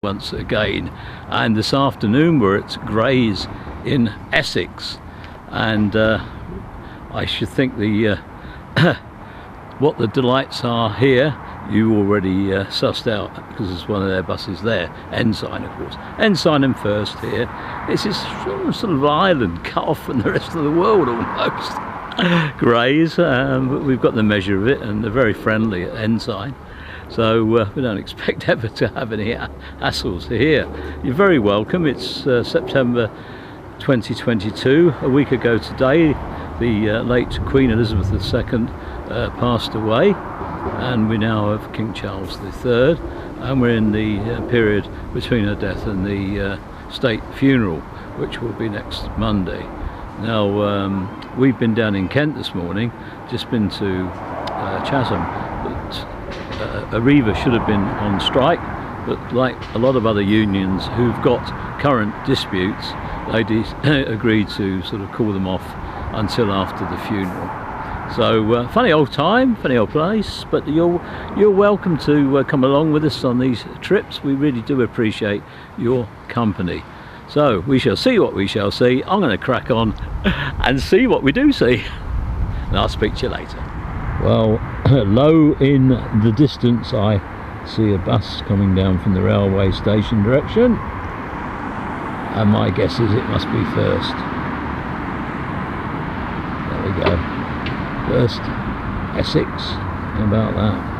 once again, and this afternoon we're at Grays in Essex, and I should think the what the delights are here you already sussed out, because there's one of their buses there. Ensign, of course. Ensign and First here. It's this sort of island cut off from the rest of the world almost. Grays, but we've got the measure of it, and they're very friendly at Ensign. So we don't expect ever to have any hassles here. You're very welcome. It's September 2022. A week ago today, the late Queen Elizabeth II passed away, and we now have King Charles III, and we're in the period between her death and the state funeral, which will be next Monday. Now, we've been down in Kent this morning, just been to Chatham, but Arriva should have been on strike, but like a lot of other unions who've got current disputes, they agreed to sort of call them off until after the funeral. So funny old time, funny old place, but you're welcome to come along with us on these trips. We really do appreciate your company. So we shall see what we shall see. I'm going to crack on and see what we do see, and I'll speak to you later. Well, low in the distance I see a bus coming down from the railway station direction, and my guess is it must be First. There we go. First Essex. How about that?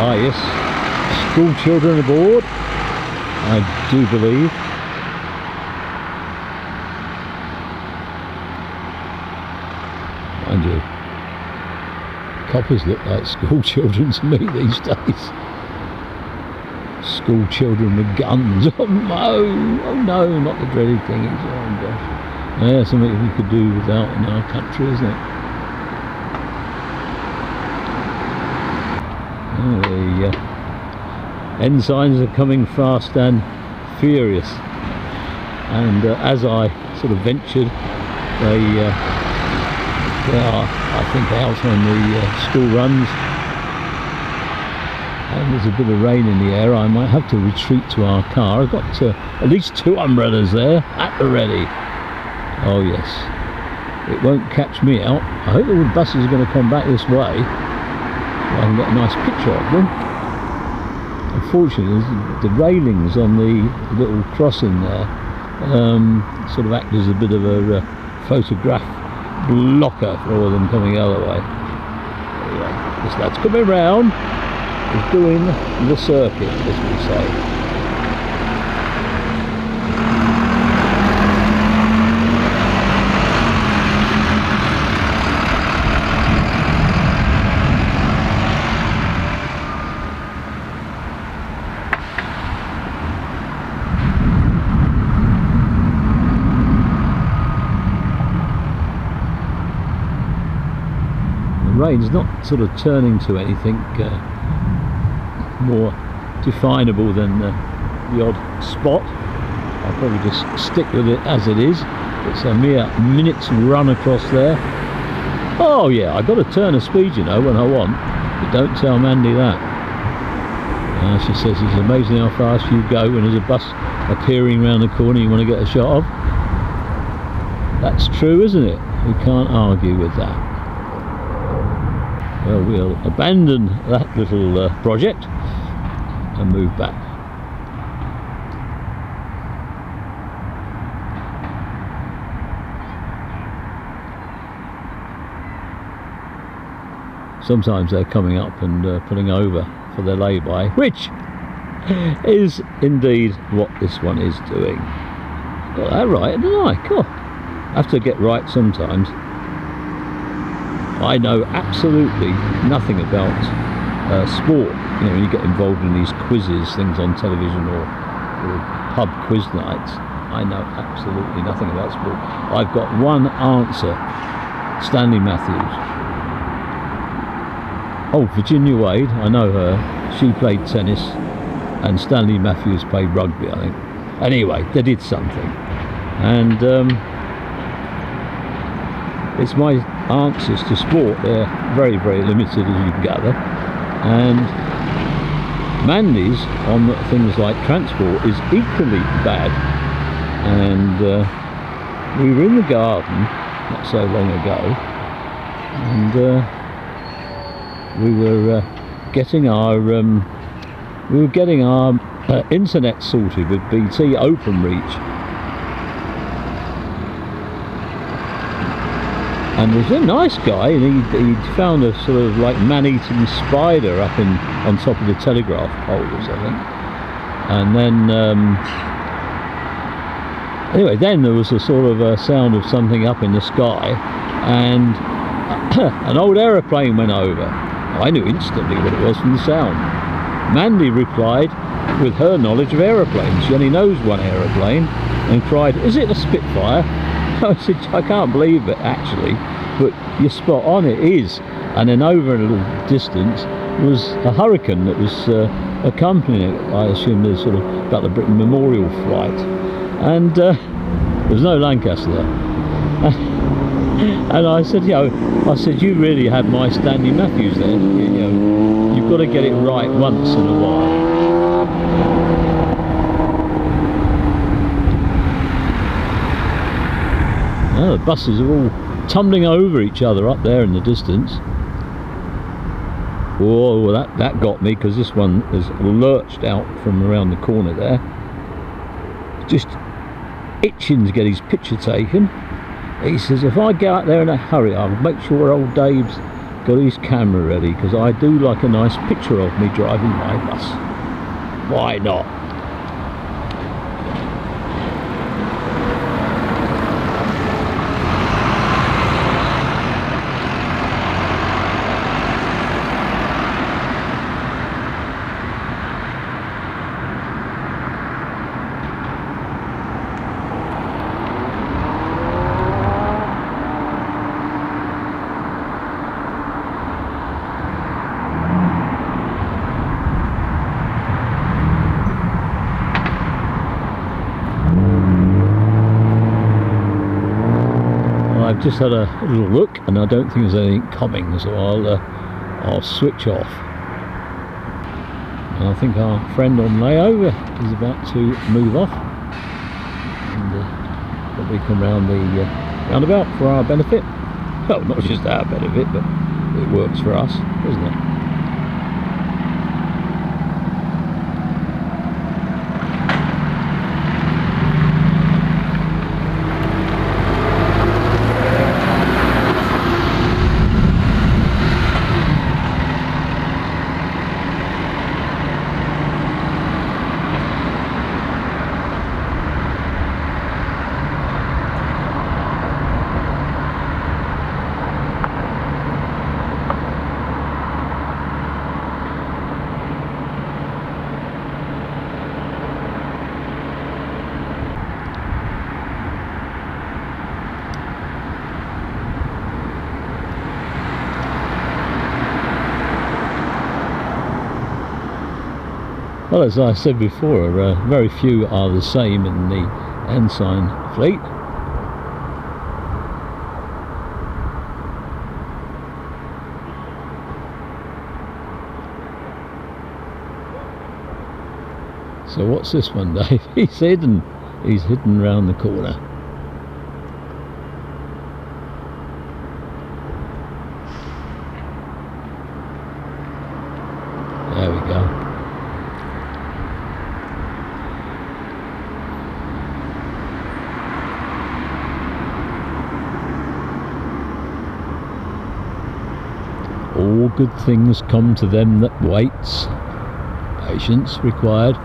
Ah yes, school children aboard, I do believe. Mind you, coppers look like school children to me these days. School children with guns. Oh no, not the dreaded things. Oh gosh. Yeah, something we could do without in our country, isn't it? Oh, the ensigns are coming fast and furious, and as I sort of ventured, they are, I think, out on the school runs, and there's a bit of rain in the air. I might have to retreat to our car. I've got at least 2 umbrellas there at the ready. Oh yes, it won't catch me out. I hope the buses are going to come back this way. I can get a nice picture of them. Unfortunately, the railings on the little crossing there sort of act as a bit of a photograph blocker for all them coming the other way. Anyway, this lad's coming round, is doing the circuit, as we say. Rain's not sort of turning to anything more definable than the odd spot. I'll probably just stick with it as it is. It's a mere minute's run across there. Oh yeah, I've got to turn a speed, you know, when I want, but don't tell Mandy that. She says it's amazing how fast you go when there's a bus appearing around the corner you want to get a shot of. That's true, isn't it? We can't argue with that. Well, we'll abandon that little project and move back. Sometimes they're coming up and pulling over for their lay-by, which is indeed what this one is doing. Got that right, didn't I? God, I have to get right sometimes. I know absolutely nothing about sport. You know, when you get involved in these quizzes, things on television or pub quiz nights, I know absolutely nothing about sport. I've got one answer Stanley Matthews. Oh, Virginia Wade, I know her. She played tennis, and Stanley Matthews played rugby, I think. Anyway, they did something, and it's my answers to sport. They're very, very limited, as you can gather, and Mandy's on things like transport is equally bad. And we were in the garden not so long ago, and we were getting our internet sorted with BT Openreach, and there's a nice guy, and he'd found a sort of like man-eating spider up on top of the telegraph poles, I think. And then anyway, then there was a sort of a sound of something up in the sky, and an old aeroplane went over. I knew instantly what it was from the sound. Mandy replied with her knowledge of aeroplanes. She only knows one aeroplane, and cried, "Is it a Spitfire?" I said, "I can't believe it, actually, but you're spot on, it is." And then over a little distance was a Hurricane that was accompanying it. I assume there's sort of about the Britain Memorial flight, and there was no Lancaster there. And I said, you really had my Stanley Matthews there. You've got to get it right once in a while. Oh, the buses are all tumbling over each other up there in the distance. Oh, that got me, because this one has lurched out from around the corner there, just itching to get his picture taken. He says, if I get out there in a hurry, I'll make sure old Dave's got his camera ready, because I do like a nice picture of me driving my bus. Why not? I've just had a little look, and I don't think there's anything coming, so I'll switch off. And I think our friend on layover is about to move off, and probably come round the roundabout for our benefit. Well, not just our benefit, but it works for us, doesn't it? Well, as I said before, very few are the same in the ensign fleet. So what's this one, Dave? He's hidden round the corner. There we go. All good things come to them that waits. Patience required.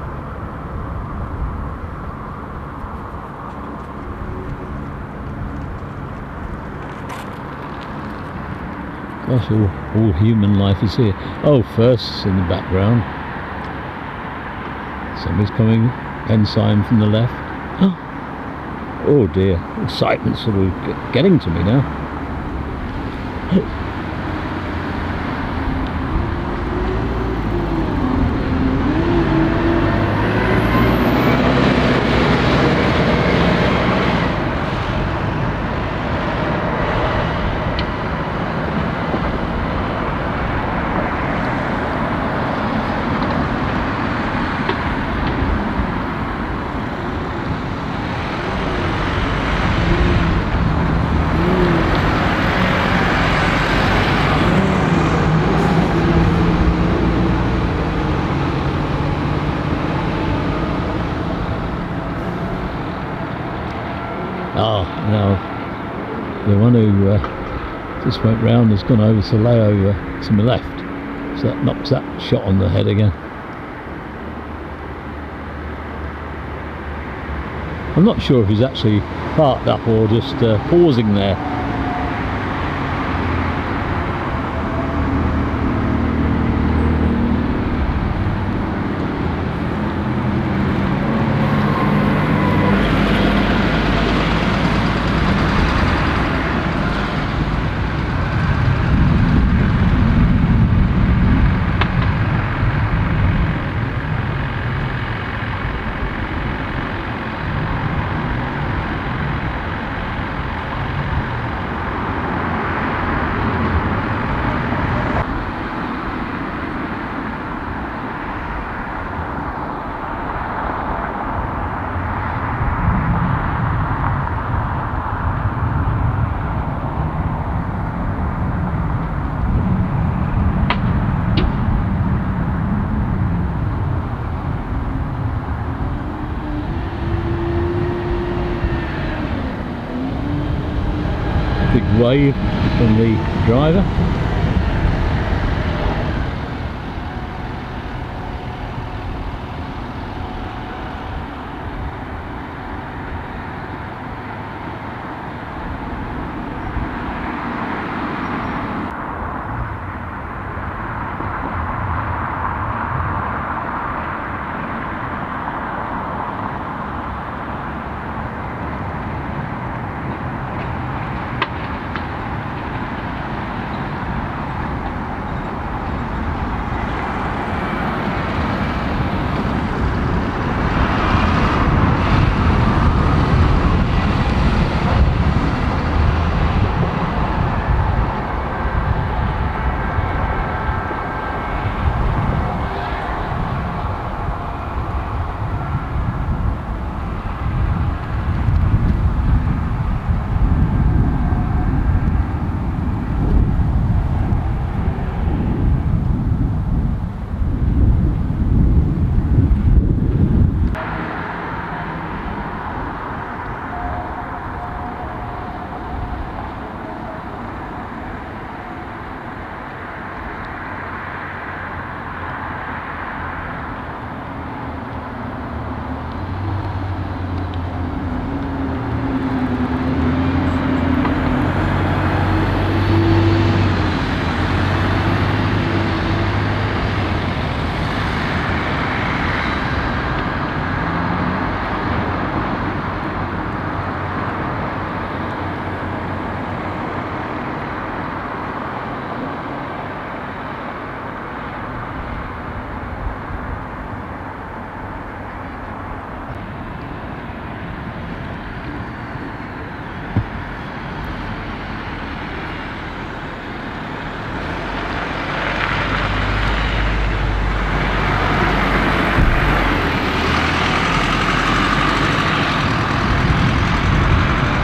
Gosh, all human life is here. Oh, firsts in the background. Somebody's coming, ensign from the left. Oh dear, excitement's sort of getting to me now. Oh, no, the one who just went round has gone over to lay over to my left, so that knocks that shot on the head again. I'm not sure if he's actually parked up or just pausing there. Big wave from the driver.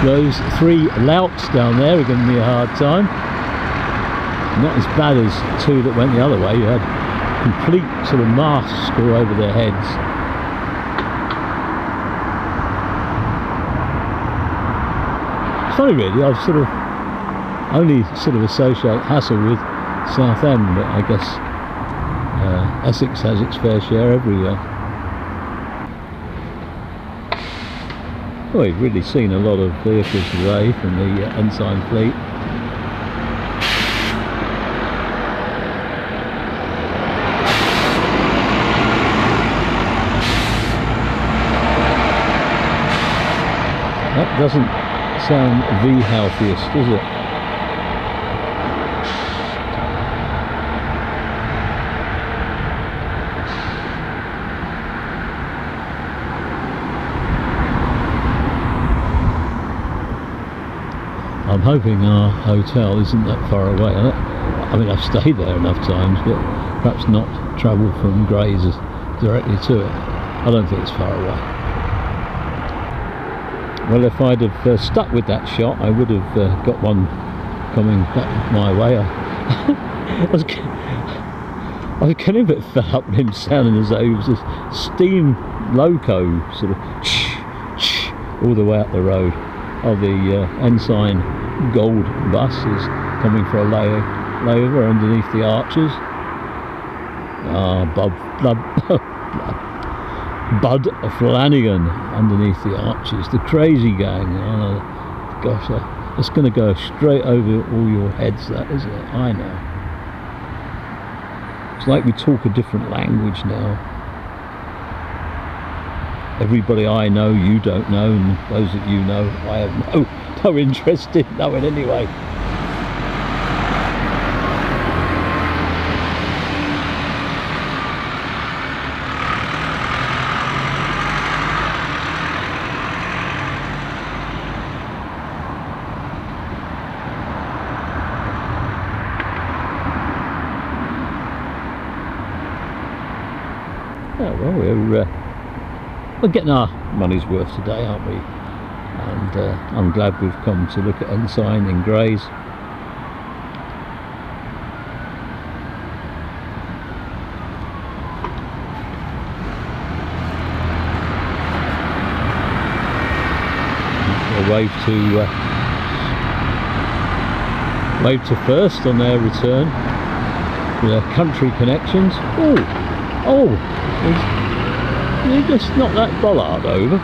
Those three louts down there are giving me a hard time. Not as bad as two that went the other way. You had complete sort of masks all over their heads. It's funny really, I've sort of only sort of associate Hassel with Southend, but I guess Essex has its fair share everywhere. Well, we've really seen a lot of vehicles today from the Ensign fleet. That doesn't sound the healthiest, does it? I'm hoping our hotel isn't that far away. I mean, I've stayed there enough times, but perhaps not travel from Grays directly to it. I don't think it's far away. Well, if I'd have stuck with that shot, I would have got one coming back my way. I was getting a bit fed up with him sounding as though he was a steam loco, sort of all the way up the road. Oh, the Ensign Gold bus is coming for a layover underneath the arches. Ah, Bud Flanagan underneath the arches, the crazy gang. Oh, gosh, it's going to go straight over all your heads, that, isn't it? I know. It's like we talk a different language now. Everybody I know, you don't know, and those that you know, I have no interest in knowing anyway. Yeah, well, we're getting our money's worth today, aren't we? And I'm glad we've come to look at Ensign in Grays. A wave to First on their return with their country connections. Oh, you just knocked that bollard over.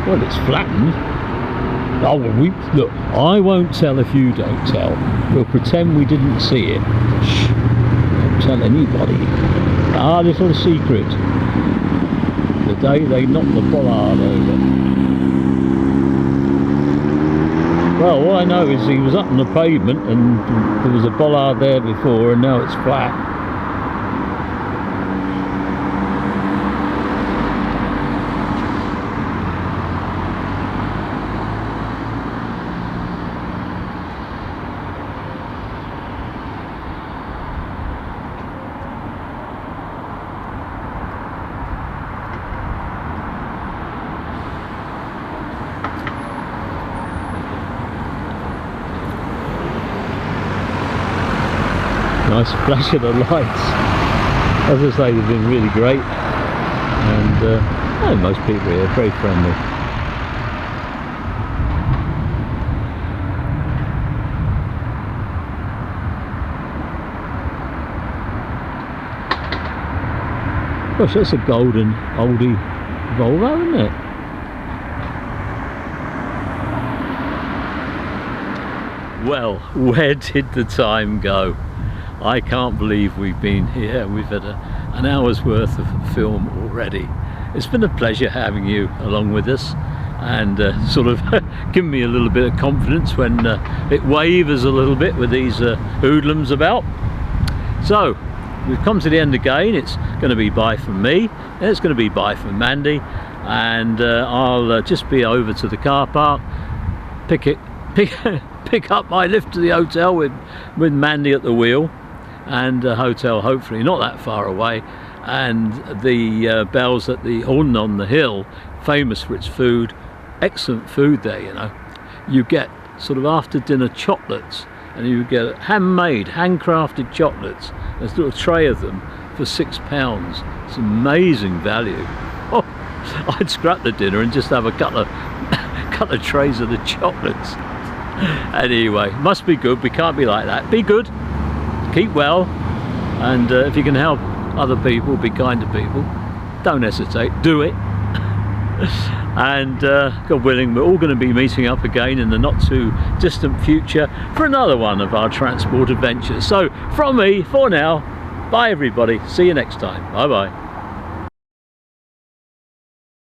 Well, it's flattened. Oh, well, look, I won't tell if you don't tell. We'll pretend we didn't see it. Shh, don't tell anybody. Our little secret. The day they knocked the bollard over. Well, all I know is he was up on the pavement and there was a bollard there before, and now it's flat. Nice flash of the lights. As I say, they've been really great, and most people here are very friendly. Gosh, that's a golden oldie Volvo, isn't it? Well, where did the time go? I can't believe we've been here. We've had an hour's worth of film already. It's been a pleasure having you along with us, and sort of giving me a little bit of confidence when it wavers a little bit with these hoodlums about. So we've come to the end again. It's going to be bye from me, and it's going to be bye from Mandy, and I'll just be over to the car park, pick up my lift to the hotel with Mandy at the wheel, and a hotel hopefully not that far away, and the Bells at the Horn on the Hill, famous for its food. Excellent food there, you know. You get sort of after dinner chocolates, and you get handcrafted chocolates. There's a little tray of them for £6. It's amazing value. Oh, I'd scrap the dinner and just have a couple of trays of the chocolates. Anyway, must be good. We can't be like that. Be good, keep well, and if you can help other people, be kind to people, don't hesitate, do it. And God willing, we're all going to be meeting up again in the not too distant future for another one of our transport adventures. So from me, for now, bye everybody, see you next time, bye bye.